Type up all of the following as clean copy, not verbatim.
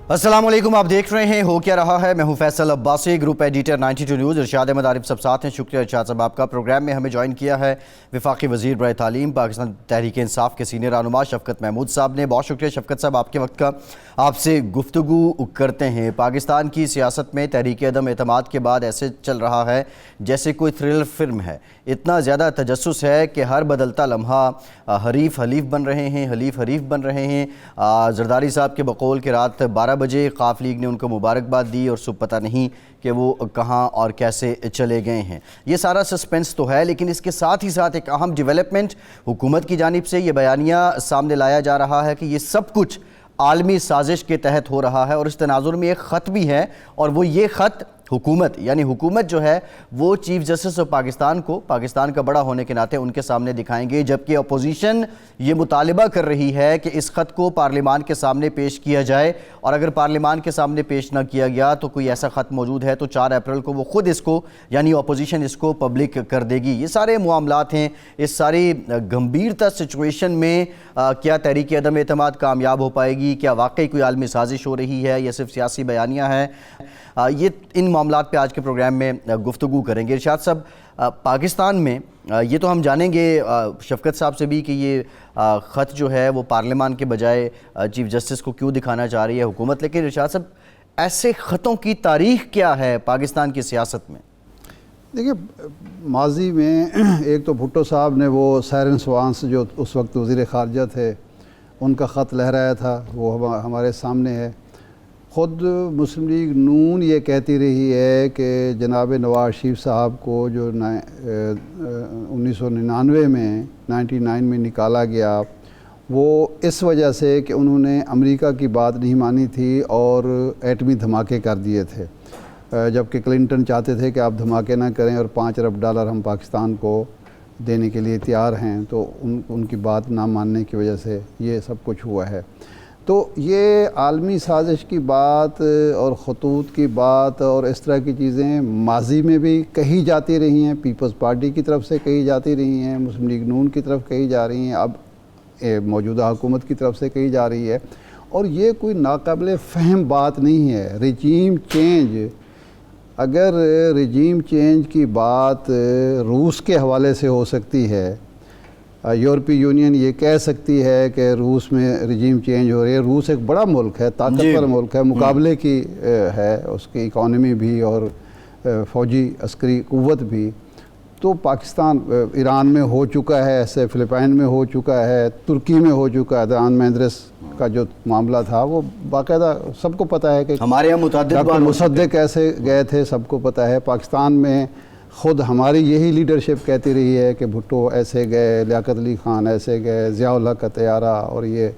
السلام علیکم، آپ دیکھ رہے ہیں ہو کیا رہا ہے۔ میں ہوں Faisal Abbasi, group editor 92 news. Irshad Ahmed Arif صاحب ساتھ ہیں۔ شکریہ ارشاد صاحب آپ کا۔ پروگرام میں ہمیں جوائن کیا ہے وفاقی وزیر برائے تعلیم پاکستان تحریک انصاف کے سینئر رہنما شفقت محمود صاحب نے۔ بہت شکریہ شفقت صاحب آپ کے وقت کا۔ آپ سے گفتگو کرتے ہیں۔ پاکستان کی سیاست میں تحریک عدم اعتماد کے بعد ایسے چل رہا ہے جیسے کوئی تھرلر فلم ہے۔ اتنا زیادہ تجسس ہے کہ ہر بدلتا لمحہ حریف بن رہے ہیں۔ زرداری صاحب کے بقول کہ رات 12 بجے قاف لیگ نے ان کو مبارکباد دی اور صبح پتہ نہیں کہ وہ کہاں اور کیسے چلے گئے ہیں۔ یہ سارا سسپینس تو ہے، لیکن اس کے ساتھ ہی ساتھ ایک اہم ڈیولپمنٹ حکومت کی جانب سے یہ بیانیہ سامنے لایا جا رہا ہے کہ یہ سب کچھ عالمی سازش کے تحت ہو رہا ہے، اور اس تناظر میں ایک خط بھی ہے، اور وہ یہ خط حکومت جو ہے وہ چیف جسٹس آف پاکستان کو پاکستان کا بڑا ہونے کے ناطے ان کے سامنے دکھائیں گے، جبکہ اپوزیشن یہ مطالبہ کر رہی ہے کہ اس خط کو پارلیمان کے سامنے پیش کیا جائے، اور اگر پارلیمان کے سامنے پیش نہ کیا گیا تو کوئی ایسا خط موجود ہے تو 4 اپریل کو وہ خود اس کو اپوزیشن اس کو پبلک کر دے گی۔ یہ سارے معاملات ہیں۔ اس ساری گمبھیرتا سچویشن میں کیا تحریک عدم اعتماد کامیاب ہو پائے گی؟ کیا واقعی کوئی عالمی سازش ہو رہی ہے یا صرف سیاسی بیانیہ ہے؟ یہ ان معاملات پہ آج کے پروگرام میں گفتگو کریں گے۔ ارشاد صاحب، پاکستان میں یہ تو ہم جانیں گے شفقت صاحب سے بھی کہ یہ خط جو ہے وہ پارلیمان کے بجائے چیف جسٹس کو کیوں دکھانا چاہ رہی ہے حکومت، لیکن ارشاد صاحب ایسے خطوں کی تاریخ کیا ہے پاکستان کی سیاست میں؟ دیکھیے، ماضی میں ایک تو بھٹو صاحب نے وہ سائرن سوانس جو اس وقت وزیر خارجہ تھے ان کا خط لہرایا تھا، وہ ہمارے سامنے ہے۔ خود مسلم لیگ نون یہ کہتی رہی ہے کہ جناب نواز شریف صاحب کو جو 1999 میں نکالا گیا وہ اس وجہ سے کہ انہوں نے امریکہ کی بات نہیں مانی تھی اور ایٹمی دھماکے کر دیے تھے، جبکہ کلنٹن چاہتے تھے کہ آپ دھماکے نہ کریں اور $5 ارب ہم پاکستان کو دینے کے لیے تیار ہیں، تو ان کی بات نہ ماننے کی وجہ سے یہ سب کچھ ہوا ہے۔ تو یہ عالمی سازش کی بات اور خطوط کی بات اور اس طرح کی چیزیں ماضی میں بھی کہی جاتی رہی ہیں، پیپلز پارٹی کی طرف سے کہی جاتی رہی ہیں، مسلم لیگ نون کی طرف کہی جا رہی ہیں، اب موجودہ حکومت کی طرف سے کہی جا رہی ہے، اور یہ کوئی ناقابل فہم بات نہیں ہے۔ رجیم چینج، اگر رجیم چینج کی بات روس کے حوالے سے ہو سکتی ہے، یورپی یونین یہ کہہ سکتی ہے کہ روس میں رجیم چینج ہو رہی ہے، روس ایک بڑا ملک ہے، طاقتور ملک ہے، مقابلے کی ہے، اس کی اکانومی بھی اور فوجی عسکری قوت بھی، تو پاکستان ایران میں ہو چکا ہے، ایسے فلپائن میں ہو چکا ہے، ترکی میں ہو چکا ہے۔ دان مہندرس کا جو معاملہ تھا وہ باقاعدہ سب کو پتہ ہے کہ ہمارے یہاں ڈاکٹر مصدق کیسے گئے تھے، سب کو پتہ ہے۔ پاکستان میں خود ہماری یہی لیڈرشپ کہتی رہی ہے کہ بھٹو ایسے گئے، لیاقت علی خان ایسے گئے، ضیاء الحق کا طیارہ، اور یہ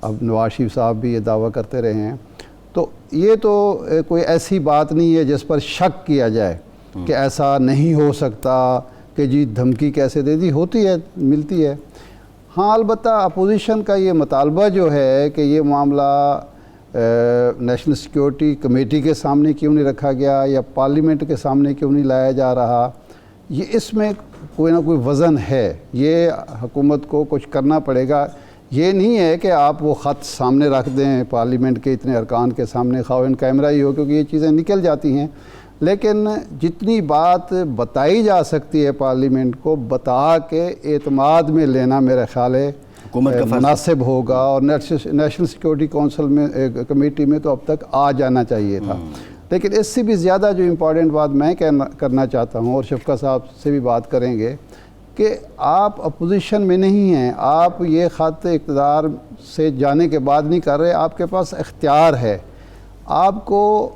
اب نواز شریف صاحب بھی یہ دعویٰ کرتے رہے ہیں۔ تو یہ تو کوئی ایسی بات نہیں ہے جس پر شک کیا جائے کہ ایسا نہیں ہو سکتا، کہ جی دھمکی کیسے دے دی، ہوتی ہے، ملتی ہے۔ ہاں، البتہ اپوزیشن کا یہ مطالبہ جو ہے کہ یہ معاملہ نیشنل سیکیورٹی کمیٹی کے سامنے کیوں نہیں رکھا گیا یا پارلیمنٹ کے سامنے کیوں نہیں لایا جا رہا، یہ اس میں کوئی نہ کوئی وزن ہے۔ یہ حکومت کو کچھ کرنا پڑے گا۔ یہ نہیں ہے کہ آپ وہ خط سامنے رکھ دیں پارلیمنٹ کے اتنے ارکان کے سامنے، خواہ ان کیمرہ ہی ہو، کیونکہ یہ چیزیں نکل جاتی ہیں، لیکن جتنی بات بتائی جا سکتی ہے پارلیمنٹ کو بتا کے اعتماد میں لینا میرا خیال ہے مناسب ہوگا، اور نیشنل سیکیورٹی کونسل میں کمیٹی میں تو اب تک آ جانا چاہیے تھا۔ لیکن اس سے بھی زیادہ جو امپورٹنٹ بات میں کرنا چاہتا ہوں، اور شفقت صاحب سے بھی بات کریں گے، کہ آپ اپوزیشن میں نہیں ہیں، آپ یہ خط اقتدار سے جانے کے بعد نہیں کر رہے، آپ کے پاس اختیار ہے، آپ کو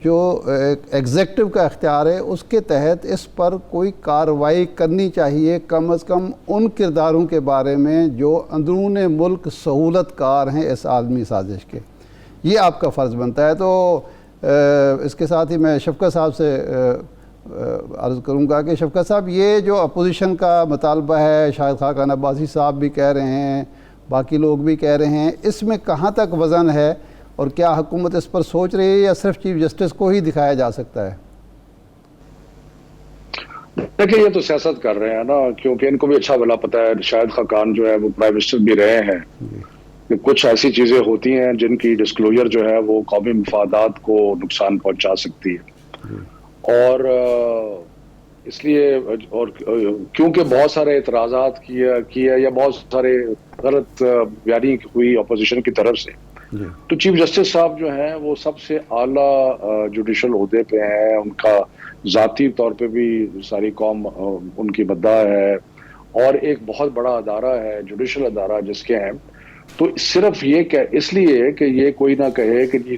جو ایگزیکٹو کا اختیار ہے اس کے تحت اس پر کوئی کارروائی کرنی چاہیے، کم از کم ان کرداروں کے بارے میں جو اندرون ملک سہولت کار ہیں اس عالمی سازش کے، یہ آپ کا فرض بنتا ہے۔ تو اس کے ساتھ ہی میں شفقت صاحب سے عرض کروں گا کہ شفقت صاحب، یہ جو اپوزیشن کا مطالبہ ہے، شاہد خاقان عباسی صاحب بھی کہہ رہے ہیں، باقی لوگ بھی کہہ رہے ہیں، اس میں کہاں تک وزن ہے، اور کیا حکومت اس پر سوچ رہی ہے یا صرف چیف جسٹس کو ہی دکھایا جا سکتا ہے؟ دیکھیں، یہ تو سیاست کر رہے ہیں نا، کیونکہ ان کو بھی اچھا بھلا پتہ ہے، شاہد خاقان جو ہے وہ پرائم منسٹر بھی رہے ہیں، کہ کچھ ایسی چیزیں ہوتی ہیں جن کی ڈسکلوجر جو ہے وہ قومی مفادات کو نقصان پہنچا سکتی ہے، اور اس لیے اور کیونکہ بہت سارے اعتراضات کیا یا بہت سارے غلط بیانی ہوئی اپوزیشن کی طرف سے، تو چیف جسٹس صاحب جو ہیں وہ سب سے اعلیٰ جوڈیشل عہدے پہ ہیں، ان کا ذاتی طور پہ بھی ساری قوم ان کی مداح ہے، اور ایک بہت بڑا ادارہ ہے جوڈیشل ادارہ جس کے ہیں، تو صرف یہ کہ اس لیے کہ یہ کوئی نہ کہے کہ یہ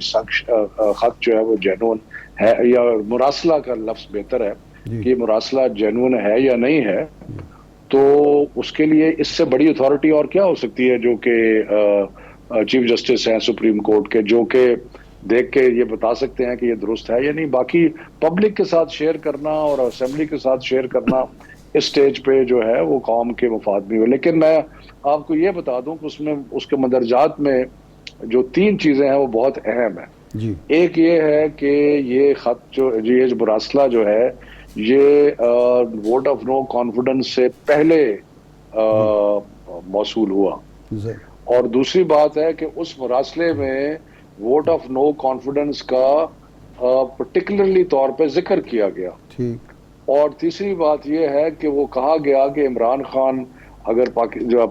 خط جو ہے وہ جینون ہے، یا مراسلہ کا لفظ بہتر ہے کہ یہ مراسلہ جینون ہے یا نہیں ہے، تو اس کے لیے اس سے بڑی اتھارٹی اور کیا ہو سکتی ہے جو کہ چیف جسٹس ہیں سپریم کورٹ کے، جو کہ دیکھ کے یہ بتا سکتے ہیں کہ یہ درست ہے یا نہیں۔ باقی پبلک کے ساتھ شیئر کرنا اور اسمبلی کے ساتھ شیئر کرنا اس سٹیج پہ جو ہے وہ قوم کے مفاد میں ہو۔ لیکن میں آپ کو یہ بتا دوں کہ اس میں اس کے مندرجات میں جو 3 چیزیں ہیں وہ بہت اہم ہیں۔ ایک یہ ہے کہ یہ خط یہ مراسلہ جو ہے یہ ووٹ آف نو کانفیڈنس سے پہلے موصول ہوا، اور دوسری بات ہے کہ اس مراسلے میں ووٹ آف نو کانفیڈنس کا پرٹیکولرلی طور پہ ذکر کیا گیا، اور تیسری بات یہ ہے کہ وہ کہا گیا کہ عمران خان اگر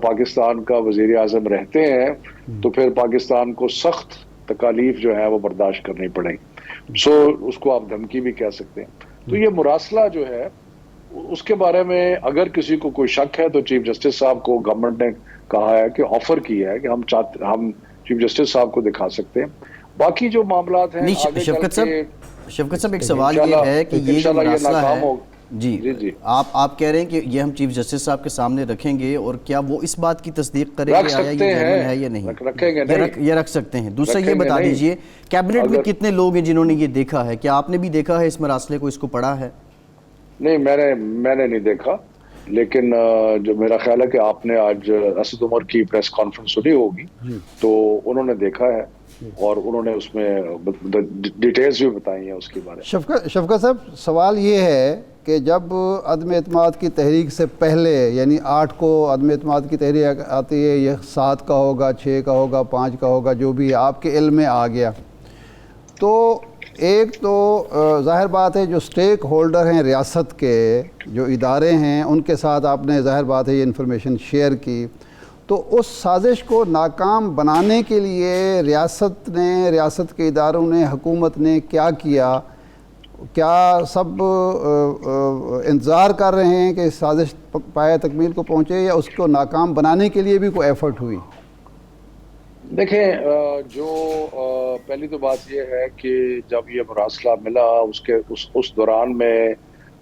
پاکستان کا وزیر اعظم رہتے ہیں تو پھر پاکستان کو سخت تکالیف جو ہے وہ برداشت کرنی پڑیں گی، سو اس کو آپ دھمکی بھی کہہ سکتے ہیں۔ تو یہ مراسلہ جو ہے اس کے بارے میں اگر کسی کو کوئی شک ہے تو چیف جسٹس صاحب کو گورنمنٹ نے کہا ہے کہ آفر کیا ہے کہ ہم چیف جسٹس صاحب کو دکھا سکتے ہیں۔ باقی جو معاملات ہیں شفقت صاحب ایک سوال یہ ہے کہ یہ جو مراسلہ ہے جی آپ کہہ رہے ہیں کہ یہ ہم چیف جسٹس صاحب کے سامنے رکھیں گے، اور کیا وہ اس بات کی تصدیق کریں گے آیا یہ جینوین ہے یا نہیں؟ یہ رکھ سکتے ہیں۔ دوسرا یہ بتا دیجئے کیبنٹ میں کتنے لوگ ہیں جنہوں نے یہ دیکھا ہے؟ کیا آپ نے بھی دیکھا ہے اس مراسلے کو، اس کو پڑھا ہے؟ نہیں، میں نے نہیں دیکھا، لیکن جو میرا خیال ہے کہ آپ نے آج اسد عمر کی پریس کانفرنس سنی ہوگی، تو انہوں نے دیکھا ہے اور انہوں نے اس میں ڈیٹیلز بھی بتائی ہیں اس کے بارے میں۔ شفقت صاحب، سوال یہ ہے کہ جب عدم اعتماد کی تحریک سے پہلے، یعنی 8 کو عدم اعتماد کی تحریک آتی ہے، یہ 7 کا ہوگا، 6 کا ہوگا، 5 کا ہوگا، جو بھی آپ کے علم میں آ گیا، تو ایک تو ظاہر بات ہے جو سٹیک ہولڈر ہیں ریاست کے، جو ادارے ہیں، ان کے ساتھ آپ نے ظاہر بات ہے یہ انفارمیشن شیئر کی، تو اس سازش کو ناکام بنانے کے لیے ریاست کے اداروں نے، حکومت نے کیا کیا؟ کیا سب انتظار کر رہے ہیں کہ سازش پایہ تکمیل کو پہنچے، یا اس کو ناکام بنانے کے لیے بھی کوئی ایفرٹ ہوئی؟ دیکھیں، جو پہلی تو بات یہ ہے کہ جب یہ مراسلہ ملا اس دوران میں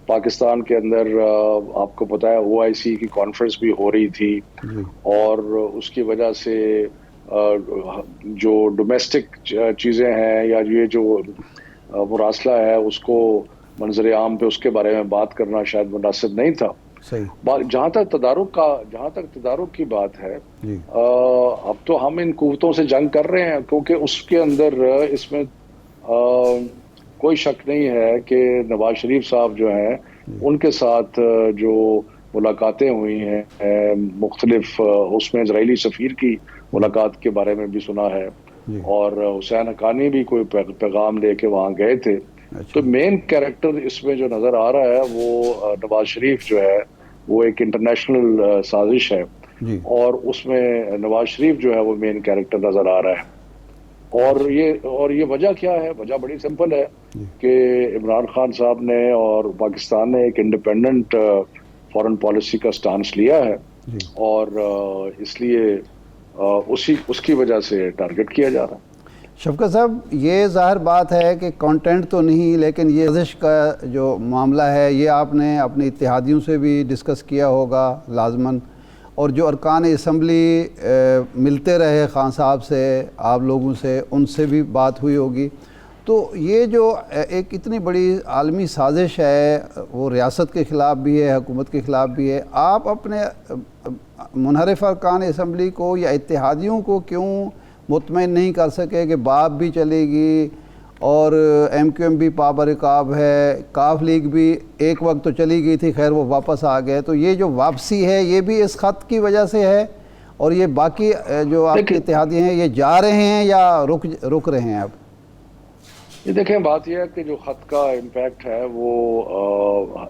پاکستان کے اندر آپ کو پتہ ہے OIC کی کانفرنس بھی ہو رہی تھی، اور اس کی وجہ سے جو ڈومیسٹک چیزیں ہیں یا یہ جو مراسلہ ہے اس کو منظر عام پہ اس کے بارے میں بات کرنا شاید مناسب نہیں تھا۔ جہاں تک تدارک کی بات ہے، اب تو ہم ان قوتوں سے جنگ کر رہے ہیں، کیونکہ اس کے اندر اس میں کوئی شک نہیں ہے کہ نواز شریف صاحب جو ہیں ان کے ساتھ جو ملاقاتیں ہوئی ہیں مختلف، اس میں اسرائیلی سفیر کی ملاقات کے بارے میں بھی سنا ہے، اور حسین حقانی بھی کوئی پیغام لے کے وہاں گئے تھے۔ تو مین کیریکٹر اس میں جو نظر آ رہا ہے وہ نواز شریف جو ہے وہ ایک انٹرنیشنل سازش ہے، اور اس میں نواز شریف جو ہے وہ مین کیریکٹر نظر آ رہا ہے۔ اور یہ وجہ کیا ہے؟ وجہ بڑی سمپل ہے کہ عمران خان صاحب نے اور پاکستان نے ایک انڈیپینڈنٹ فارن پالیسی کا سٹانس لیا ہے، اور اس لیے اس کی وجہ سے ٹارگٹ کیا جا رہا ہے۔ شفقت صاحب، یہ ظاہر بات ہے کہ کانٹینٹ تو نہیں، لیکن یہ سازش کا جو معاملہ ہے یہ آپ نے اپنے اتحادیوں سے بھی ڈسکس کیا ہوگا لازماً، اور جو ارکان اسمبلی ملتے رہے خان صاحب سے، آپ لوگوں سے، ان سے بھی بات ہوئی ہوگی۔ تو یہ جو ایک اتنی بڑی عالمی سازش ہے، وہ ریاست کے خلاف بھی ہے، حکومت کے خلاف بھی ہے، آپ اپنے منحرف ارکان اسمبلی کو یا اتحادیوں کو کیوں مطمئن نہیں کر سکے کہ باپ بھی چلے گی اور MQM بھی پابرکاب ہے، کاف لیگ بھی ایک وقت تو چلی گئی تھی، خیر وہ واپس آ گئے، تو یہ جو واپسی ہے یہ بھی اس خط کی وجہ سے ہے، اور یہ باقی جو آپ کے اتحادی ہیں یہ جا رہے ہیں یا رک رہے ہیں اب؟ یہ دیکھیں، بات یہ ہے کہ جو خط کا امپیکٹ ہے وہ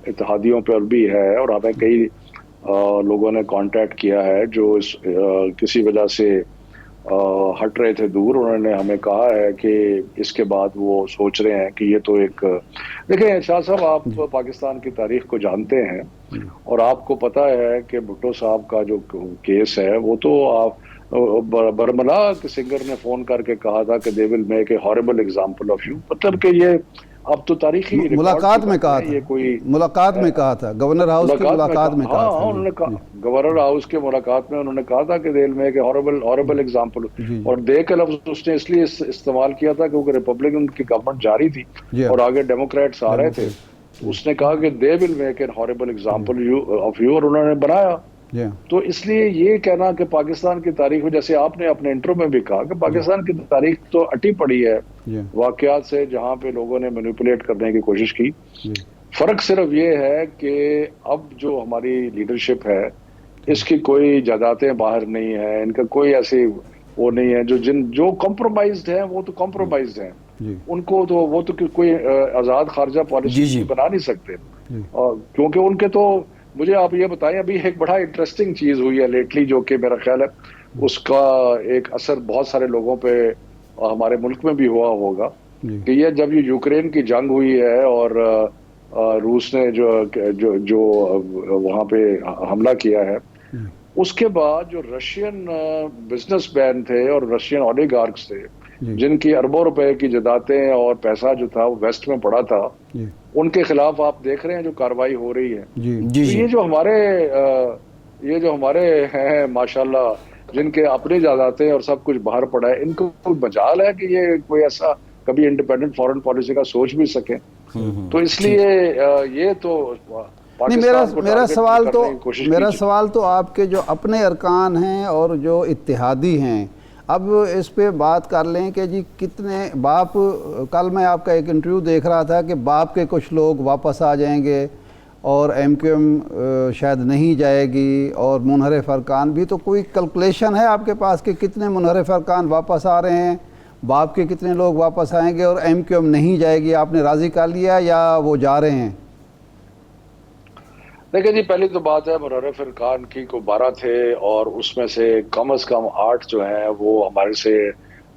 اتحادیوں پر بھی ہے، اور ہمیں کئی لوگوں نے کانٹیکٹ کیا ہے جو کسی وجہ سے ہٹ رہے تھے دور. انہوں نے ہمیں کہا ہے کہ اس کے بعد وہ سوچ رہے ہیں کہ یہ تو ایک دیکھیں شاہ صاحب، آپ پاکستان کی تاریخ کو جانتے ہیں اور آپ کو پتہ ہے کہ بھٹو صاحب کا جو کیس ہے وہ تو آپ برملا کے سنگر نے فون کر کے کہا تھا کہ they will make a horrible example of you. مطلب کہ یہ اب تو تاریخی ملاقات میں کہا تھا، یہ کوئی ملاقات میں کہا تھا، گورنر ہاؤس کی ملاقات میں کہا تھا. انہوں نے کہا گورنر ہاؤس کے ملاقات میں انہوں نے کہا تھا کہ they will make a horrible example. اور دے کا لفظ اس نے اس لیے استعمال کیا تھا کیونکہ ریپبلکن کی گورنمنٹ جاری تھی اور آگے ڈیموکریٹس آ رہے تھے. اس نے کہا کہ they will make a horrible example of you, اور انہوں نے بنایا. تو اس لیے یہ کہنا کہ پاکستان کی تاریخ، جیسے آپ نے اپنے انٹرو میں بھی کہا کہ پاکستان کی تاریخ تو اٹی پڑی ہے واقعات سے جہاں پہ لوگوں نے مینیپولیٹ کرنے کی کوشش کی. فرق صرف یہ ہے کہ اب جو ہماری لیڈرشپ ہے اس کی کوئی جائیدادیں باہر نہیں ہیں، ان کا کوئی ایسی وہ نہیں ہے. جو کمپرومائزڈ ہیں وہ تو کمپرومائزڈ ہیں، ان کو تو وہ تو کوئی آزاد خارجہ پالیسی بنا نہیں سکتے. کیونکہ ان کے تو مجھے آپ یہ بتائیں، ابھی ایک بڑا انٹرسٹنگ چیز ہوئی ہے لیٹلی جو کہ میرا خیال ہے اس کا ایک اثر بہت سارے لوگوں پہ ہمارے ملک میں بھی ہوا ہوگا کہ یہ جب یہ یوکرین کی جنگ ہوئی ہے اور روس نے جو وہاں پہ حملہ کیا ہے، اس کے بعد جو رشین بزنس مین تھے اور رشین اولیگارکس تھے جن کی اربوں روپے کی جائیدادیں اور پیسہ جو تھا وہ ویسٹ میں پڑا تھا، ان کے خلاف آپ دیکھ رہے ہیں جو کارروائی ہو رہی ہے. یہ جو ہمارے ہیں ماشاءاللہ جن کے اپنے جائیدادیں اور سب کچھ باہر پڑا ہے، ان کو کوئی مجال ہے کہ یہ کوئی ایسا کبھی انڈیپینڈنٹ فارن پالیسی کا سوچ بھی سکیں. تو اس لیے یہ تو میرا سوال تو آپ کے جو اپنے ارکان ہیں اور جو اتحادی ہیں، اب اس پہ بات کر لیں کہ جی کتنے باپ، کل میں آپ کا ایک انٹرویو دیکھ رہا تھا کہ باپ کے کچھ لوگ واپس آ جائیں گے اور ایم کیو ایم شاید نہیں جائے گی، اور منحرف ارکان بھی. تو کوئی کیلکولیشن ہے آپ کے پاس کہ کتنے منحرف ارکان واپس آ رہے ہیں، باپ کے کتنے لوگ واپس آئیں گے اور ایم کیو ایم نہیں جائے گی؟ آپ نے راضی کر لیا یا وہ جا رہے ہیں؟ دیکھیں جی، پہلی تو بات ہے منحرف ارکان کی کو 12 تھے اور اس میں سے کم از کم 8 جو ہیں وہ ہمارے سے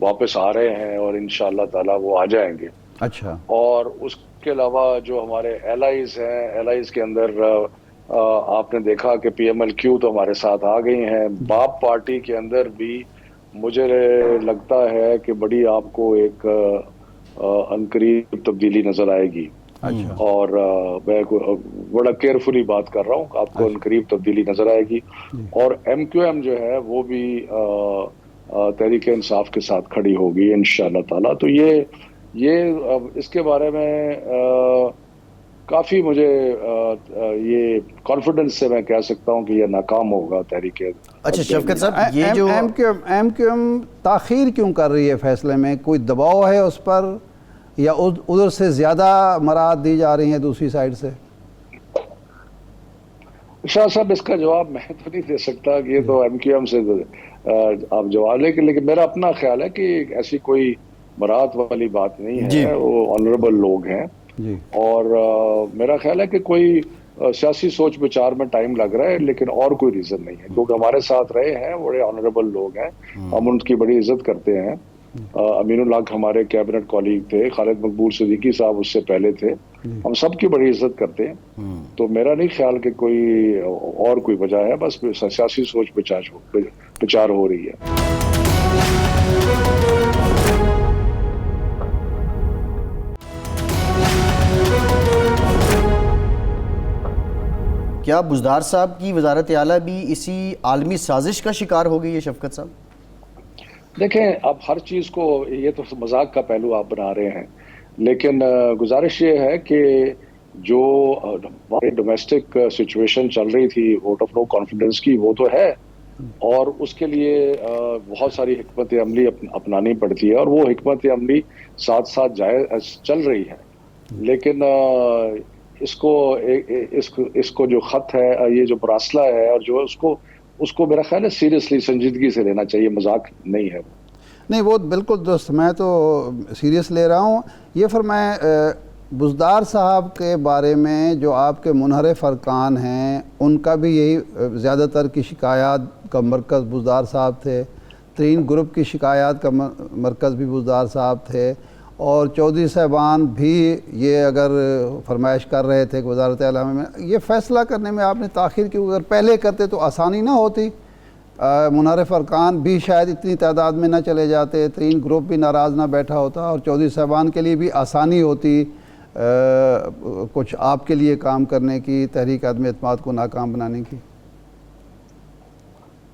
واپس آ رہے ہیں اور انشاءاللہ تعالی وہ آ جائیں گے. اچھا. اور اس کے علاوہ جو ہمارے ایلائز ہیں، ایلائز کے اندر آپ نے دیکھا کہ پی ایم ایل کیو تو ہمارے ساتھ آ گئی ہیں. باپ پارٹی کے اندر بھی مجھے لگتا ہے کہ بڑی آپ کو ایک عنقریب تبدیلی نظر آئے گی. اور میں بڑا کیئرفلی بات کر رہا ہوں، آپ کو عنقریب تبدیلی نظر آئے گی. اور ایم کیو ایم جو ہے وہ بھی تحریک انصاف کے ساتھ کھڑی ہوگی انشاءاللہ تعالی. تو یہ اس کے بارے میں کافی مجھے یہ کانفیڈنس سے میں کہہ سکتا ہوں کہ یہ ناکام ہوگا تحریک. اچھا شفقت صاحب، یہ جو ایم کیو ایم تاخیر کیوں کر رہی ہے فیصلے میں؟ کوئی دباؤ ہے اس پر یا ادھر سے زیادہ مراعات دی جا رہی ہیں دوسری سائڈ سے؟ شاہ صاحب اس کا جواب میں تو نہیں دے سکتا کہ یہ تو ایم کیو ایم سے آپ جواب لیں، لیکن میرا اپنا خیال ہے کہ ایسی کوئی مراعات والی بات نہیں ہے. وہ آنریبل لوگ ہیں اور میرا خیال ہے کہ کوئی سیاسی سوچ بچار میں ٹائم لگ رہا ہے لیکن اور کوئی ریزن نہیں ہے، کیونکہ ہمارے ساتھ رہے ہیں، بڑے آنریبل لوگ ہیں، ہم ان کی بڑی عزت کرتے ہیں. امین الحق ہمارے کیبنٹ کولیگ تھے، خالد مقبول صدیقی صاحب اس سے پہلے تھے، ہم سب کی بڑی عزت کرتے ہیں. تو میرا نہیں خیال کہ کوئی اور کوئی وجہ ہے، بس سیاسی سوچ بچار ہو رہی ہے. کیا بزدار صاحب کی وزارت اعلیٰ بھی اسی عالمی سازش کا شکار ہو گئی ہے شفقت صاحب؟ دیکھیں اب ہر چیز کو یہ تو مذاق کا پہلو آپ بنا رہے ہیں، لیکن گزارش یہ ہے کہ جو ہماری ڈومیسٹک سچویشن چل رہی تھی ووٹ آف نو کانفیڈنس کی، وہ تو ہے اور اس کے لیے بہت ساری حکمت عملی اپنانی پڑتی ہے اور وہ حکمت عملی ساتھ ساتھ چل رہی ہے. لیکن اس کو جو خط ہے، یہ جو مراسلہ ہے اور جو اس کو اس کو میرا خیال ہے سیریسلی سنجیدگی سے لینا چاہیے، مذاق نہیں ہے۔ نہیں وہ بالکل درست، میں تو سیریس لے رہا ہوں۔ یہ فرمائیں بزدار صاحب کے بارے میں جو آپ کے منحرف ارکان ہیں ان کا بھی یہی زیادہ تر کی شکایات کا مرکز بزدار صاحب تھے، ترین گروپ کی شکایات کا مرکز بھی بزدار صاحب تھے، اور چودھری صاحبان بھی یہ اگر فرمائش کر رہے تھے کہ وزارت اعلیٰ میں یہ فیصلہ کرنے میں آپ نے تاخیر کی، اگر پہلے کرتے تو آسانی نہ ہوتی، منحرف ارکان بھی شاید اتنی تعداد میں نہ چلے جاتے، ترین گروپ بھی ناراض نہ بیٹھا ہوتا، اور چودھری صاحبان کے لیے بھی آسانی ہوتی کچھ آپ کے لیے کام کرنے کی، تحریک عدم اعتماد کو ناکام بنانے کی۔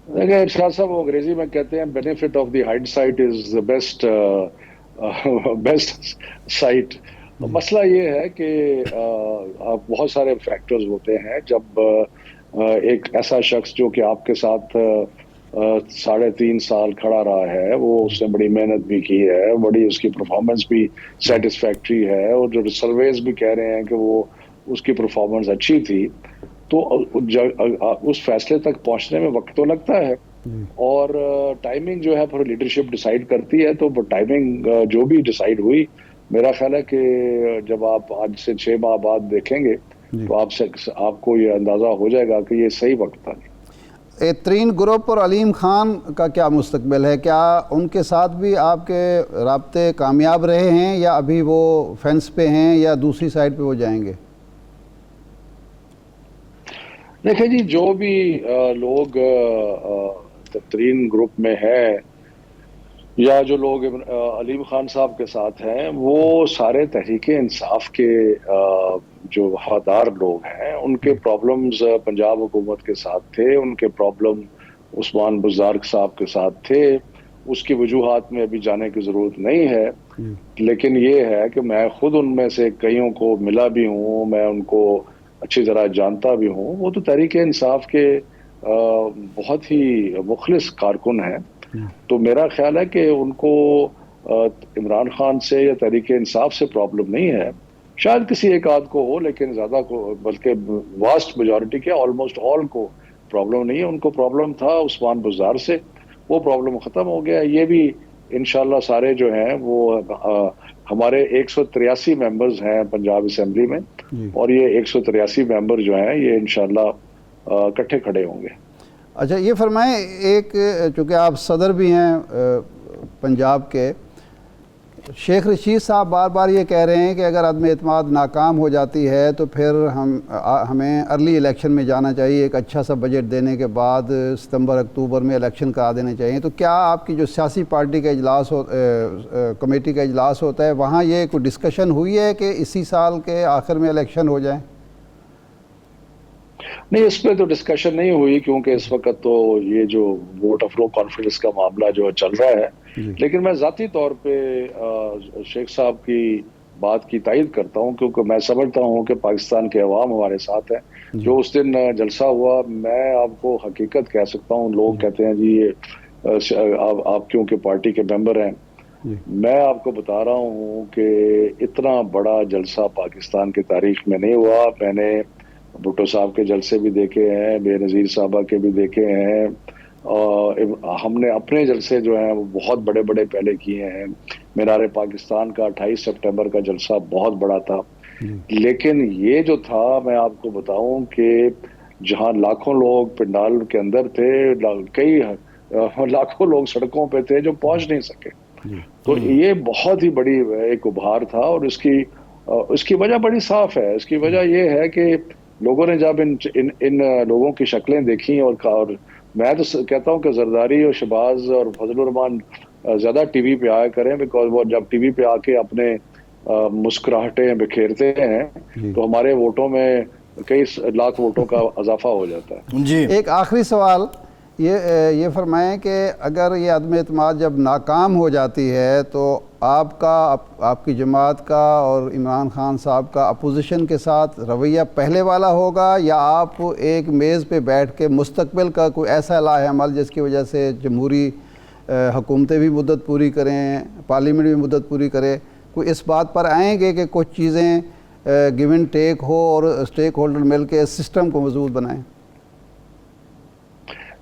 دیکھیں ارشاد صاحب، وہ انگریزی میں کہتے ہیں benefit of the hindsight is the best sight. مسئلہ یہ ہے کہ بہت سارے فیکٹرز ہوتے ہیں جب ایک ایسا شخص جو کہ آپ کے ساتھ 3.5 سال کھڑا رہا ہے، وہ اس نے بڑی محنت بھی کی ہے، بڑی اس کی پرفارمنس بھی سیٹسفیکٹری ہے، اور جو سرویز بھی کہہ رہے ہیں کہ وہ اس کی پرفارمنس اچھی تھی، تو اس فیصلے تک پہنچنے میں وقت تو لگتا ہے، اور ٹائمنگ جو ہے پھر لیڈرشپ ڈیسائیڈ کرتی ہے۔ تو ٹائمنگ جو بھی ڈیسائیڈ ہوئی، میرا خیال ہے کہ جب آپ آج سے 6 ماہ بعد دیکھیں گے تو آپ کو یہ اندازہ ہو جائے گا کہ یہ صحیح وقت تھا۔ ترین گروپ اور علیم خان کا کیا مستقبل ہے؟ کیا ان کے ساتھ بھی آپ کے رابطے کامیاب رہے ہیں، یا ابھی وہ فینس پہ ہیں، یا دوسری سائڈ پہ وہ جائیں گے؟ دیکھیں جی، جو بھی لوگ ترین گروپ میں ہیں یا جو لوگ علیم خان صاحب کے ساتھ ہیں، وہ سارے تحریک انصاف کے جو وفادار لوگ ہیں، ان کے پرابلمز پنجاب حکومت کے ساتھ تھے، ان کے پرابلم عثمان بزدار صاحب کے ساتھ تھے، اس کی وجوہات میں ابھی جانے کی ضرورت نہیں ہے، لیکن یہ ہے کہ میں خود ان میں سے کئیوں کو ملا بھی ہوں، میں ان کو اچھی طرح جانتا بھی ہوں، وہ تو تحریک انصاف کے بہت ہی مخلص کارکن ہیں۔ تو میرا خیال ہے کہ ان کو عمران خان سے یا تحریک انصاف سے پرابلم نہیں ہے، شاید کسی ایک آدھ کو ہو، لیکن زیادہ کو، بلکہ واسٹ میجورٹی کے آلموسٹ آل کو پرابلم نہیں ہے۔ ان کو پرابلم تھا عثمان بزدار سے، وہ پرابلم ختم ہو گیا۔ یہ بھی انشاءاللہ سارے جو ہیں وہ ہمارے 183 ممبرز ہیں پنجاب اسمبلی میں، اور یہ 183 ممبر جو ہیں یہ انشاءاللہ اکٹھے کھڑے ہوں گے۔ اچھا یہ فرمائیں، ایک چونکہ آپ صدر بھی ہیں پنجاب کے، شیخ رشید صاحب بار بار یہ کہہ رہے ہیں کہ اگر عدم اعتماد ناکام ہو جاتی ہے تو پھر ہمیں ارلی الیکشن میں جانا چاہیے، ایک اچھا سا بجٹ دینے کے بعد ستمبر اکتوبر میں الیکشن کرا دینے چاہیے۔ تو کیا آپ کی جو سیاسی پارٹی کا اجلاس کمیٹی کا اجلاس ہوتا ہے، وہاں یہ کوئی ڈسکشن ہوئی ہے کہ اسی سال کے آخر میں الیکشن ہو جائیں؟ نہیں، اس پہ تو ڈسکشن نہیں ہوئی، کیونکہ اس وقت تو یہ جو ووٹ آف نو کانفیڈنس کا معاملہ جو چل رہا ہے، لیکن میں ذاتی طور پہ شیخ صاحب کی بات کی تائید کرتا ہوں، کیونکہ میں سمجھتا ہوں کہ پاکستان کے عوام ہمارے ساتھ ہیں۔ جو اس دن جلسہ ہوا، میں آپ کو حقیقت کہہ سکتا ہوں، لوگ کہتے ہیں جی یہ آپ کیونکہ پارٹی کے ممبر ہیں، میں آپ کو بتا رہا ہوں کہ اتنا بڑا جلسہ پاکستان کی تاریخ میں نہیں ہوا۔ میں نے بھٹو صاحب کے جلسے بھی دیکھے ہیں، بے نظیر صاحبہ کے بھی دیکھے ہیں، ہم نے اپنے جلسے جو ہیں وہ بہت بڑے بڑے پہلے کیے ہیں۔ مینار پاکستان کا 28 سپٹمبر کا جلسہ بہت بڑا تھا، لیکن یہ جو تھا، میں آپ کو بتاؤں کہ جہاں لاکھوں لوگ پنڈال کے اندر تھے، کئی لاکھوں لوگ سڑکوں پہ تھے جو پہنچ نہیں سکے، تو یہ بہت ہی بڑی ایک ابھار تھا، اور اس کی وجہ بڑی صاف ہے۔ اس کی وجہ یہ ہے کہ لوگوں نے جب ان لوگوں کی شکلیں دیکھی، اور میں تو کہتا ہوں کہ زرداری اور شہباز اور فضل الرحمان زیادہ ٹی وی پہ آیا کریں، بیکاز وہ جب ٹی وی پہ آ کے اپنے مسکراہٹیں بکھیرتے ہیں تو ہمارے ووٹوں میں کئی لاکھ ووٹوں کا اضافہ ہو جاتا ہے۔ جی ایک آخری سوال یہ فرمائیں کہ اگر یہ عدم اعتماد جب ناکام ہو جاتی ہے تو آپ کی جماعت کا اور عمران خان صاحب کا اپوزیشن کے ساتھ رویہ پہلے والا ہوگا، یا آپ ایک میز پہ بیٹھ کے مستقبل کا کوئی ایسا لائحہ عمل جس کی وجہ سے جمہوری حکومتیں بھی مدت پوری کریں، پارلیمنٹ بھی مدت پوری کرے، کوئی اس بات پر آئیں گے کہ کچھ چیزیں گیو اینڈ ٹیک ہو اور اسٹیک ہولڈر مل کے سسٹم کو مضبوط بنائیں؟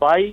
22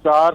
4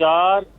4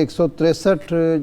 163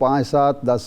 5, 7, 10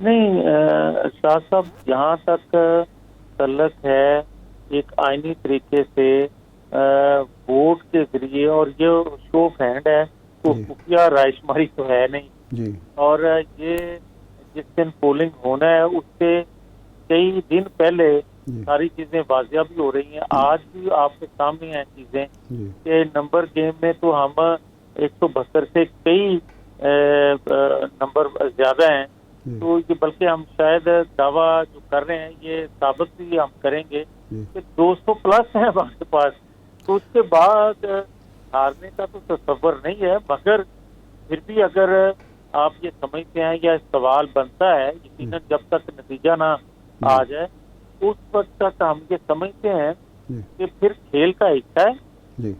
نہیں شاہ صاحب، جہاں تک تعلق ہے ایک آئینی طریقے سے ووٹ کے ذریعے، اور یہ شو آف ہینڈ ہے، تو خفیہ رائے شماری تو ہے نہیں، جی اور یہ جس دن پولنگ ہونا ہے اس سے کئی دن پہلے ساری چیزیں واضح بھی ہو رہی ہیں. آج بھی آپ کے سامنے ہیں چیزیں جی کہ نمبر گیم میں تو ہم 172 سے کئی نمبر زیادہ ہیں. تو یہ بلکہ ہم شاید دعویٰ جو کر رہے ہیں یہ ثابت بھی ہم کریں گے کہ 200 پلس ہیں ہمارے پاس. تو اس کے بعد ہارنے کا تو تصور نہیں ہے، مگر پھر بھی اگر آپ یہ سمجھتے ہیں یا سوال بنتا ہے، یقیناً جب تک نتیجہ نہ آ جائے اس وقت تک ہم یہ سمجھتے ہیں کہ پھر کھیل کا حصہ ہے. جی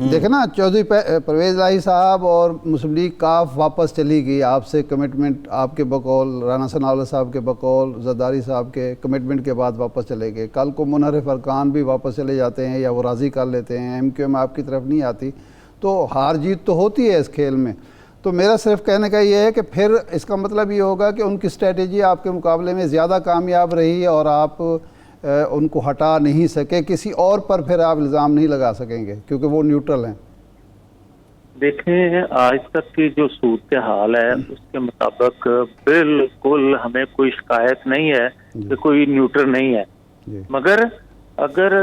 دیکھیں نا، چودھری پرویز الہی صاحب اور مسلم لیگ کاف واپس چلی گئی. آپ سے کمٹمنٹ آپ کے بقول، رانا ثناءاللہ صاحب کے بقول، زرداری صاحب کے کمٹمنٹ کے بعد واپس چلے گئے. کل کو منحرف ارکان بھی واپس چلے جاتے ہیں یا وہ راضی کر لیتے ہیں، ایم کیو ایم آپ کی طرف نہیں آتی، تو ہار جیت تو ہوتی ہے اس کھیل میں. تو میرا صرف کہنے کا یہ ہے کہ پھر اس کا مطلب یہ ہوگا کہ ان کی اسٹریٹجی آپ کے مقابلے میں زیادہ کامیاب رہی اور آپ ان کو ہٹا نہیں سکے. کسی اور پر پھر آپ الزام نہیں لگا سکیں گے کیونکہ وہ نیوٹرل ہیں. دیکھیں آج تک کی جو صورتحال ہے اس کے مطابق بالکل ہمیں کوئی شکایت نہیں ہے کہ کوئی نیوٹرل نہیں ہے، مگر اگر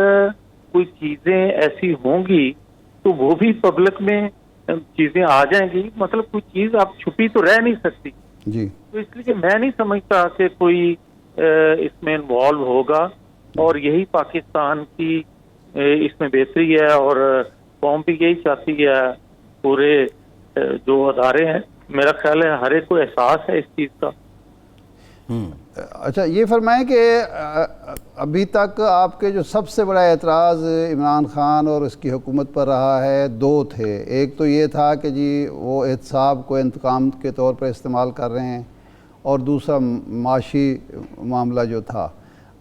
کوئی چیزیں ایسی ہوں گی تو وہ بھی پبلک میں چیزیں آ جائیں گی. مطلب کوئی چیز آپ چھپی تو رہ نہیں سکتی. جی تو اس لیے میں نہیں سمجھتا کہ کوئی اس میں انوالو ہوگا، اور یہی پاکستان کی اس میں بہتری ہے، اور قوم بھی یہی چاہتی ہے. پورے جو ادارے ہیں، میرا خیال ہے ہر ایک کو احساس ہے اس چیز کا. اچھا یہ فرمائیں کہ ابھی تک آپ کے جو سب سے بڑا اعتراض عمران خان اور اس کی حکومت پر رہا ہے، دو تھے. ایک تو یہ تھا کہ جی وہ احتساب کو انتقام کے طور پر استعمال کر رہے ہیں، اور دوسرا معاشی معاملہ جو تھا.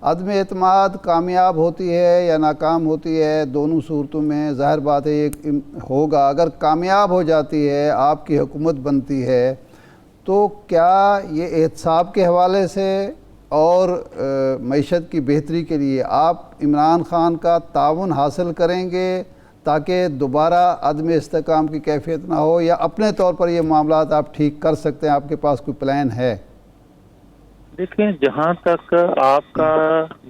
عدم اعتماد کامیاب ہوتی ہے یا ناکام ہوتی ہے، دونوں صورتوں میں ظاہر بات ہے یہ ہوگا. اگر کامیاب ہو جاتی ہے، آپ کی حکومت بنتی ہے، تو کیا یہ احتساب کے حوالے سے اور معیشت کی بہتری کے لیے آپ عمران خان کا تعاون حاصل کریں گے تاکہ دوبارہ عدم استحکام کی کیفیت نہ ہو، یا اپنے طور پر یہ معاملات آپ ٹھیک کر سکتے ہیں؟ آپ کے پاس کوئی پلان ہے؟ دیکھیں جہاں تک آپ کا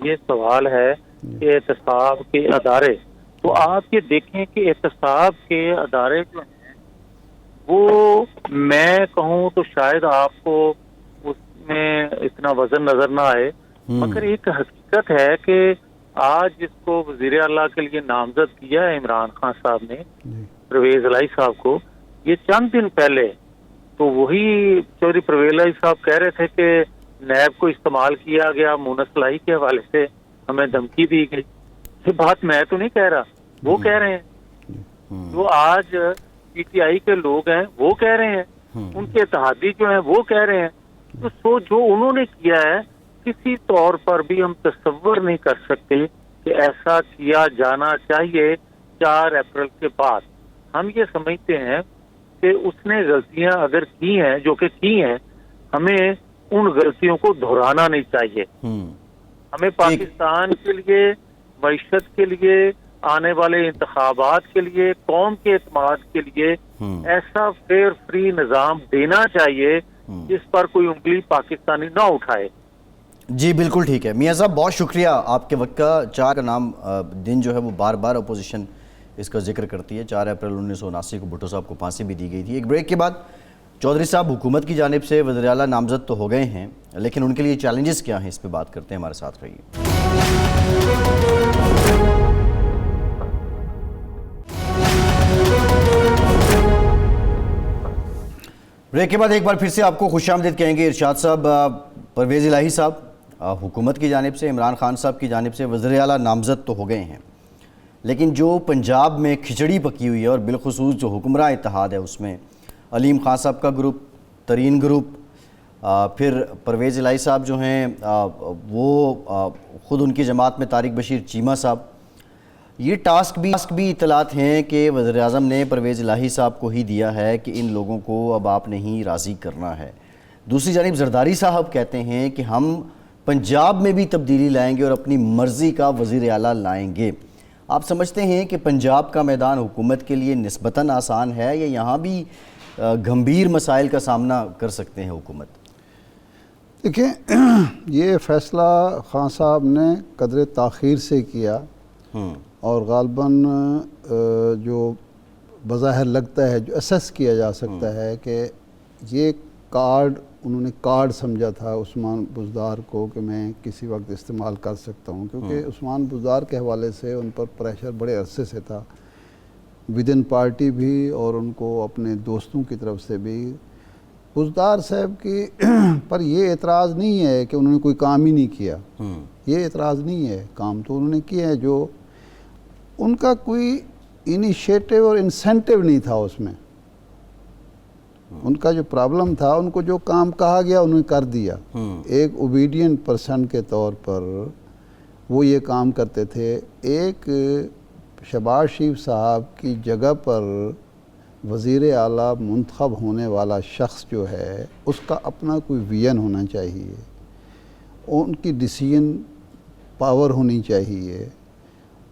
یہ سوال ہے کہ احتساب کے ادارے، تو آپ یہ دیکھیں کہ احتساب کے ادارے جو ہیں وہ میں کہوں تو شاید آپ کو اس میں اتنا وزن نظر نہ آئے، مگر ایک حقیقت ہے کہ آج جس کو وزیر اعلیٰ کے لیے نامزد کیا ہے عمران خان صاحب نے، پرویز الہی صاحب کو، یہ چند دن پہلے تو وہی چودھری پرویز الہی صاحب کہہ رہے تھے کہ نیب کو استعمال کیا گیا مونس الہی کے حوالے سے، ہمیں دھمکی دی گئی. یہ بات میں تو نہیں کہہ رہا، وہ کہہ رہے ہیں. جو آج پی ٹی آئی کے لوگ ہیں وہ کہہ رہے ہیں، ان کے اتحادی جو ہیں وہ کہہ رہے ہیں. تو جو انہوں نے کیا ہے کسی طور پر بھی ہم تصور نہیں کر سکتے کہ ایسا کیا جانا چاہیے 4 اپریل کے بعد. ہم یہ سمجھتے ہیں کہ اس نے غلطیاں اگر کی ہیں، جو کہ کی ہیں، ہمیں ان غلطیوں کو دہرانا نہیں چاہیے. ہمیں پاکستان کے لیے، معیشت کے لیے، آنے والے انتخابات کے لیے، قوم کے اعتماد کے لیے ایسا فیئر فری نظام دینا چاہیے جس پر کوئی انگلی پاکستانی نہ اٹھائے. جی بالکل ٹھیک ہے میاں صاحب، بہت شکریہ آپ کے وقت کا. 4 کا نام دن جو ہے وہ بار بار اپوزیشن اس کا ذکر کرتی ہے. 4 اپریل 1979 کو بھٹو صاحب کو پھانسی بھی دی گئی تھی. ایک بریک کے بعد چودھری صاحب حکومت کی جانب سے وزیر اعلیٰ نامزد تو ہو گئے ہیں، لیکن ان کے لیے چیلنجز کیا ہیں اس پہ بات کرتے ہیں. ہمارے ساتھ رہیے. بریک کے بعد ایک بار پھر سے آپ کو خوش آمدید کہیں گے. ارشاد صاحب، پرویز الہی صاحب حکومت کی جانب سے، عمران خان صاحب کی جانب سے وزیر اعلیٰ نامزد تو ہو گئے ہیں، لیکن جو پنجاب میں کھچڑی پکی ہوئی ہے، اور بالخصوص جو حکمراں اتحاد ہے اس میں علیم خان صاحب کا گروپ، ترین گروپ، پھر پرویز الہی صاحب جو ہیں وہ خود ان کی جماعت میں طارق بشیر چیمہ صاحب، یہ ٹاسک بھی اطلاعات ہیں کہ وزیر اعظم نے پرویز الہی صاحب کو ہی دیا ہے کہ ان لوگوں کو اب آپ نے ہی راضی کرنا ہے. دوسری جانب زرداری صاحب کہتے ہیں کہ ہم پنجاب میں بھی تبدیلی لائیں گے اور اپنی مرضی کا وزیر اعلیٰ لائیں گے. آپ سمجھتے ہیں کہ پنجاب کا میدان حکومت کے لیے نسبتاً آسان ہے یا یہاں بھی گھمبیر مسائل کا سامنا کر سکتے ہیں حکومت؟ دیکھیں یہ فیصلہ خان صاحب نے قدر تاخیر سے کیا اور غالباً جو بظاہر لگتا ہے جو اسیس کیا جا سکتا ہے کہ یہ انہوں نے کارڈ سمجھا تھا عثمان بزدار کو کہ میں کسی وقت استعمال کر سکتا ہوں، کیونکہ عثمان بزدار کے حوالے سے ان پر پریشر بڑے عرصے سے تھا ودن پارٹی بھی اور ان کو اپنے دوستوں کی طرف سے بھی. بزدار صاحب کی پر یہ اعتراض نہیں ہے کہ انہوں نے کوئی کام ہی نہیں کیا، یہ اعتراض نہیں ہے، کام تو انہوں نے کیا ہے، جو ان کا کوئی انیشیٹو اور انسینٹیو نہیں تھا اس میں. ان کا جو پرابلم تھا، ان کو جو کام کہا گیا انہوں نے کر دیا. ایک اوبیڈینٹ پرسن کے طور پر وہ یہ کام کرتے تھے. ایک شہباز شریف صاحب کی جگہ پر وزیر اعلیٰ منتخب ہونے والا شخص جو ہے اس کا اپنا کوئی ویژن ہونا چاہیے، ان کی ڈیسیژن پاور ہونی چاہیے،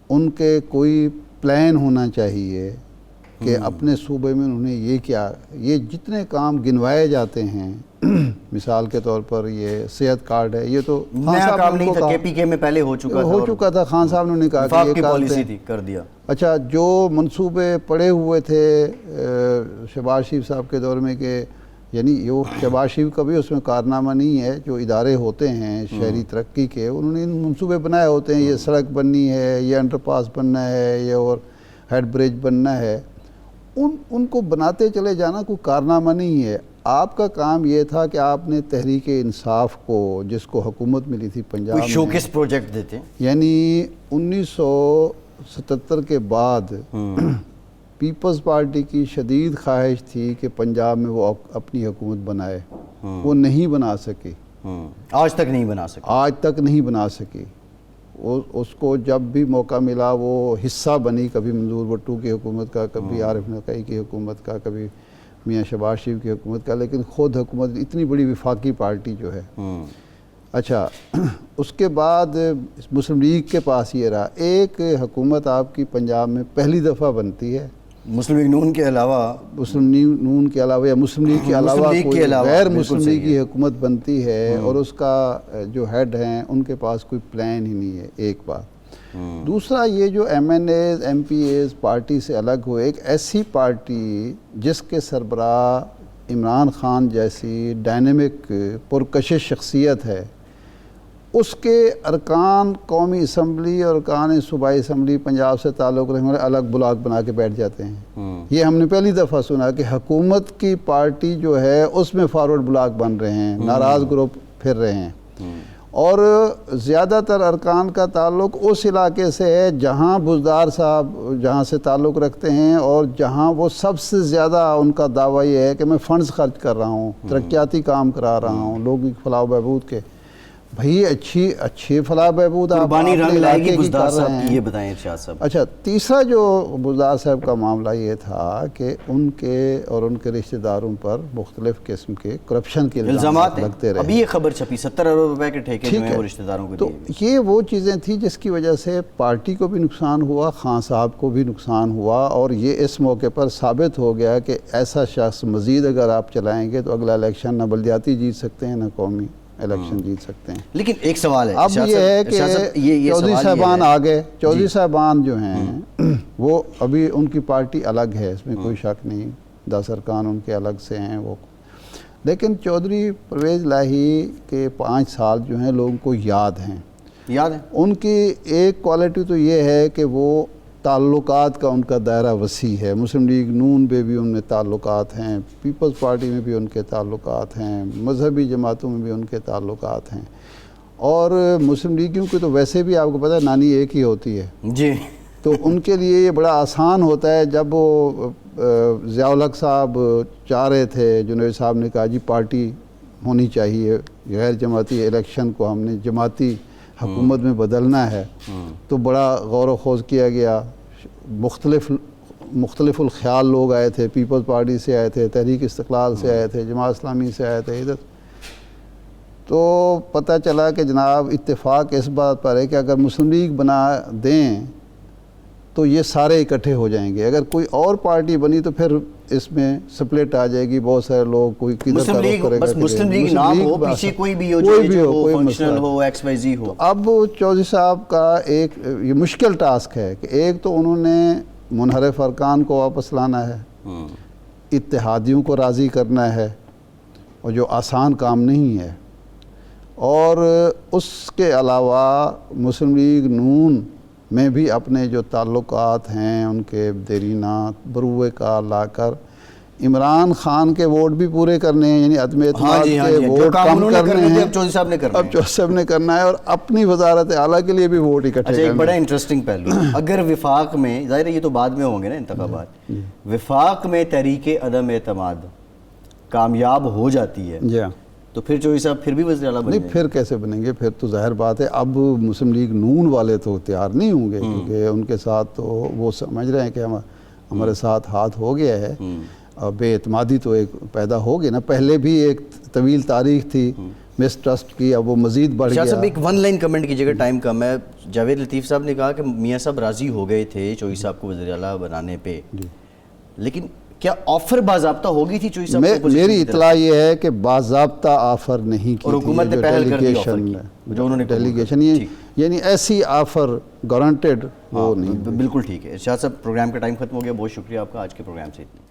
ان کے کوئی پلان ہونا چاہیے کہ اپنے صوبے میں انہوں نے یہ کیا. یہ جتنے کام گنوائے جاتے ہیں مثال کے طور پر یہ صحت کارڈ ہے، یہ تو نیا کام نہیں تھا، کے پی کے میں پہلے ہو چکا تھا. خان صاحب نے کہا کہ یہ پالیسی تھی، کر دیا. اچھا، جو منصوبے پڑے ہوئے تھے شہباز شریف صاحب کے دور میں کہ یعنی یہ شہباز شریف کا بھی اس میں کارنامہ نہیں ہے، جو ادارے ہوتے ہیں شہری ترقی کے انہوں نے منصوبے بنائے ہوتے ہیں، یہ سڑک بننی ہے، یہ انڈر پاس بننا ہے، یہ اور ہیڈ برج بننا ہے، ان کو بناتے چلے جانا کوئی کارنامہ نہیں ہے. آپ کا کام یہ تھا کہ آپ نے تحریک انصاف کو جس کو حکومت ملی تھی پنجاب میں، شوکیس پروجیکٹ دیتے، یعنی 1977 کے بعد پیپلز پارٹی کی شدید خواہش تھی کہ پنجاب میں وہ اپنی حکومت بنائے، وہ نہیں بنا سکی، آج تک نہیں بنا سکی. اس کو جب بھی موقع ملا وہ حصہ بنی، کبھی منظور بھٹو کی حکومت کا، کبھی عارف نقوی کی حکومت کا، کبھی میاں شہباز شریف کی حکومت کا، لیکن خود حکومت اتنی بڑی وفاقی پارٹی جو ہے. اچھا، اس کے بعد مسلم لیگ کے پاس یہ رہا، ایک حکومت آپ کی پنجاب میں پہلی دفعہ بنتی ہے مسلم لیگ نون کے علاوہ یا مسلم لیگ کے علاوہ کوئی غیر مسلم لیگ کی حکومت بنتی ہے اور اس کا جو ہیڈ ہیں ان کے پاس کوئی پلان ہی نہیں ہے. ایک بات. دوسرا، یہ جو MNAs MPAs party سے الگ ہوئے، ایک ایسی پارٹی جس کے سربراہ عمران خان جیسی ڈائنامک پرکشش شخصیت ہے، اس کے ارکان قومی اسمبلی اور ارکان صوبائی اسمبلی پنجاب سے تعلق رکھنے والے الگ بلاک بنا کے بیٹھ جاتے ہیں. یہ ہم نے پہلی دفعہ سنا کہ حکومت کی پارٹی جو ہے اس میں فارورڈ بلاک بن رہے ہیں، ناراض گروپ پھر رہے ہیں، اور زیادہ تر ارکان کا تعلق اس علاقے سے ہے جہاں بزدار صاحب جہاں سے تعلق رکھتے ہیں اور جہاں وہ سب سے زیادہ ان کا دعویٰ یہ ہے کہ میں فنڈز خرچ کر رہا ہوں، ترقیاتی کام کرا رہا ہوں لوگوں کی فلاح و بہبود کے. بھئی اچھی فلاح بہبود آپ رنگ لائے گی بزدار صاحب کی، یہ بتائیں ارشاد صاحب. اچھا، تیسرا جو بزدار صاحب کا معاملہ یہ تھا کہ ان کے اور ان کے رشتہ داروں پر مختلف قسم کے کرپشن کے الزامات لگتے رہے. ابھی یہ خبر چھپی 70 ارب روپے کے ٹھیکے جو ہیں وہ رشتہ داروں کو دیے. تو یہ وہ چیزیں تھیں جس کی وجہ سے پارٹی کو بھی نقصان ہوا، خان صاحب کو بھی نقصان ہوا، اور یہ اس موقع پر ثابت ہو گیا کہ ایسا شخص مزید اگر آپ چلائیں گے تو اگلا الیکشن نہ بلدیاتی جیت سکتے ہیں نہ قومی الیکشن جیت سکتے ہیں. لیکن ایک سوال ہے، اب یہ ہے کہ چودھری صاحبان آگئے، چودھری صاحبان جو ہیں وہ ابھی ان کی پارٹی الگ ہے، اس میں کوئی شک نہیں، 10 ارکان ان کے الگ سے ہیں وہ، لیکن چودھری پرویز الہی کے 5 سال جو ہیں لوگوں کو یاد ہیں. ان کی ایک کوالٹی تو یہ ہے کہ وہ تعلقات کا ان کا دائرہ وسیع ہے. مسلم لیگ نون پہ بھی ان میں تعلقات ہیں، پیپلز پارٹی میں بھی ان کے تعلقات ہیں، مذہبی جماعتوں میں بھی ان کے تعلقات ہیں، اور مسلم لیگیوں کی تو ویسے بھی آپ کو پتہ ہے نانی ایک ہی ہوتی ہے جی. تو ان کے لیے یہ بڑا آسان ہوتا ہے. جب وہ ضیاء الحق صاحب چاہ رہے تھے، جنید صاحب نے کہا جی پارٹی ہونی چاہیے، غیر جماعتی الیکشن کو ہم نے جماعتی حکومت میں بدلنا ہے، تو بڑا غور و خوض کیا گیا. مختلف الخیال لوگ آئے تھے، پیپلز پارٹی سے آئے تھے، تحریک استقلال سے آئے تھے، جماعت اسلامی سے آئے تھے، ادھر تو پتہ چلا کہ جناب اتفاق اس بات پر ہے کہ اگر مسلم لیگ بنا دیں تو یہ سارے اکٹھے ہو جائیں گے، اگر کوئی اور پارٹی بنی تو پھر اس میں سپلٹ آ جائے گی، بہت سارے لوگ کوئی کدھر مسلم کا لیگ رخ کرے گا، بس مسلم لیگ نام ہو، پیچھے کوئی بھی ہو، کوئی فنکشنل مسئلہ ہو، ایکس وائی زی ہو۔ اب چودھری صاحب کا ایک یہ مشکل ٹاسک ہے کہ ایک تو انہوں نے منحرف ارکان کو واپس لانا ہے، اتحادیوں کو راضی کرنا ہے، اور جو آسان کام نہیں ہے، اور اس کے علاوہ مسلم لیگ نون میں بھی اپنے جو تعلقات ہیں ان کے دیرینہ بروئے کار لا کر عمران خان کے ووٹ بھی پورے کرنے ہیں، یعنی عدم اعتماد کے ووٹ کم کرنے ہیں، اب چودھری صاحب نے کرنا ہے، اب چودھری صاحب نے کرنا ہے، اور اپنی وزارت اعلیٰ کے لیے بھی ووٹ اکٹھے اچھا کرنے ایک ہیں۔ بڑا انٹرسٹنگ پہلو، اگر وفاق میں، ظاہر ہے یہ تو بعد میں ہوں گے نا انتخابات، وفاق میں تحریک عدم اعتماد کامیاب ہو جاتی ہے جی ہاں، تو پھر چودھری صاحب پھر بھی وزیر اعلیٰ بنیں نہیں گے؟ پھر کیسے بنیں گے؟ پھر تو ظاہر بات ہے اب مسلم لیگ نون والے تو تیار نہیں ہوں گے، کیونکہ ان کے ساتھ تو وہ سمجھ رہے ہیں کہ ہمارے ساتھ ہاتھ ہو گیا ہے، اور بے اعتمادی تو ایک پیدا ہو گئی نا، پہلے بھی ایک طویل تاریخ تھی مسٹرسٹ کی، اب وہ مزید بڑھ شاہ گیا۔ صاحب ایک ون لائن کمنٹ کیجیے گا، ٹائم کم ہے۔ جاوید لطیف صاحب نے کہا کہ میاں صاحب راضی ہو گئے تھے چودھری صاحب کو وزیر اعلیٰ بنانے پہ، لیکن کیا آفر باضابطہ ہو گئی تھی چودھری صاحب کو اپوزیشن میری کی طرف؟ اطلاع یہ ہے کہ باضابطہ آفر نہیں کی اور تھی، حکومت نے جو پہل کر دی آفر ڈیلیگیشن کی، جو انہوں نے قبول ڈیلیگیشن کر دی۔ یعنی ایسی آفر گارنٹیڈ وہ نہیں۔ بالکل ٹھیک ہے شاہ صاحب، پروگرام کا ٹائم ختم ہو گیا، بہت شکریہ آپ کا، آج کے پروگرام سے اتنا۔